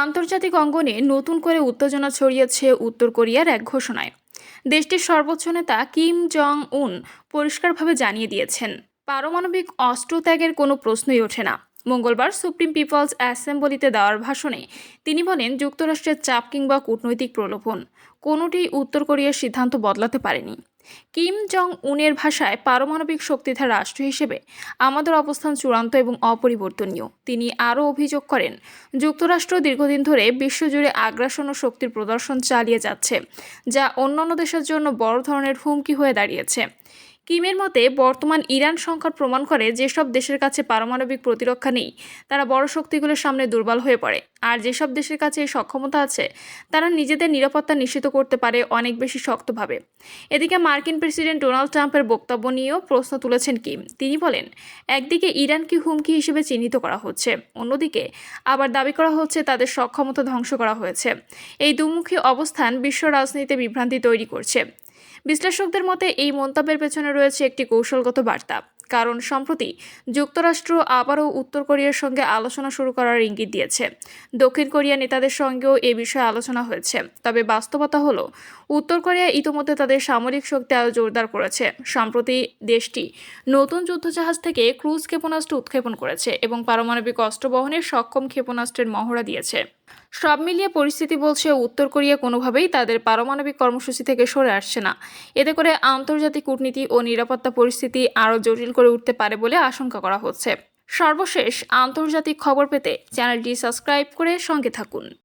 আন্তর্জাতিক অঙ্গনে নতুন করে উত্তেজনা ছড়িয়েছে উত্তর কোরিয়ার এক ঘোষণায়। দেশটির সর্বোচ্চ নেতা কিম জং উন পরিষ্কারভাবে জানিয়ে দিয়েছেন, পারমাণবিক অস্ত্র ত্যাগের কোনো প্রশ্নই ওঠে না। মঙ্গলবার সুপ্রিম পিপলস অ্যাসেম্বলিতে দেওয়ার ভাষণে তিনি বলেন, যুক্তরাষ্ট্রের চাপ কিংবা কূটনৈতিক প্রলোভন কোনোটিই উত্তর কোরিয়ার সিদ্ধান্ত বদলাতে পারেনি। কিম জং উনের ভাষায়, পারমাণবিক শক্তিধর রাষ্ট্র হিসেবে আমাদের অবস্থান চূড়ান্ত এবং অপরিবর্তনীয়। তিনি আরও অভিযোগ করেন, যুক্তরাষ্ট্র দীর্ঘদিন ধরে বিশ্বজুড়ে আগ্রাসন ও শক্তির প্রদর্শন চালিয়ে যাচ্ছে, যা অন্যান্য দেশের জন্য বড় ধরনের হুমকি হয়ে দাঁড়িয়েছে। কিমের মতে, বর্তমান ইরান সংকট প্রমাণ করে যেসব দেশের কাছে পারমাণবিক প্রতিরক্ষা নেই তারা বড় শক্তিগুলোর সামনে দুর্বল হয়ে পড়ে, আর যেসব দেশের কাছে এই সক্ষমতা আছে তারা নিজেদের নিরাপত্তা নিশ্চিত করতে পারে অনেক বেশি শক্তভাবে। এদিকে মার্কিন প্রেসিডেন্ট ডোনাল্ড ট্রাম্পের বক্তব্য নিয়েও প্রশ্ন তুলেছেন কিম। তিনি বলেন, একদিকে ইরানকে হুমকি হিসেবে চিহ্নিত করা হচ্ছে, অন্যদিকে আবার দাবি করা হচ্ছে তাদের সক্ষমতা ধ্বংস করা হয়েছে। এই দুমুখী অবস্থান বিশ্ব রাজনীতিতে বিভ্রান্তি তৈরি করছে। বিশ্লেষকদের মতে এই মন্তব্যের পেছনে রয়েছে একটি কৌশলগত বার্তা, কারণ সম্প্রতি যুক্তরাষ্ট্র আবারও উত্তর কোরিয়ার সঙ্গে আলোচনা শুরু করার ইঙ্গিত দিয়েছে। দক্ষিণ কোরিয়া নেতাদের সঙ্গেও এ বিষয়ে আলোচনা হয়েছে, তবে বাস্তবতা হলো উত্তর কোরিয়া ইতোমধ্যে তাদের সামরিক শক্তি আরও জোরদার করেছে। সম্প্রতি দেশটি নতুন যুদ্ধজাহাজ থেকে ক্রুজ ক্ষেপণাস্ত্র উৎক্ষেপণ করেছে এবং পারমাণবিক অস্ত্র বহনের সক্ষম ক্ষেপণাস্ত্রের মহড়া দিয়েছে। সব মিলিয়ে পরিস্থিতি বলছে, উত্তর কোরিয়া কোনোভাবেই তাদের পারমাণবিক কর্মসূচি থেকে সরে আসছে না। এতে করে আন্তর্জাতিক কূটনীতি ও নিরাপত্তা পরিস্থিতি আরও জটিল করে উঠতে পারে বলে আশঙ্কা করা হচ্ছে। সর্বশেষ আন্তর্জাতিক খবর পেতে চ্যানেলটি সাবস্ক্রাইব করে সঙ্গে থাকুন।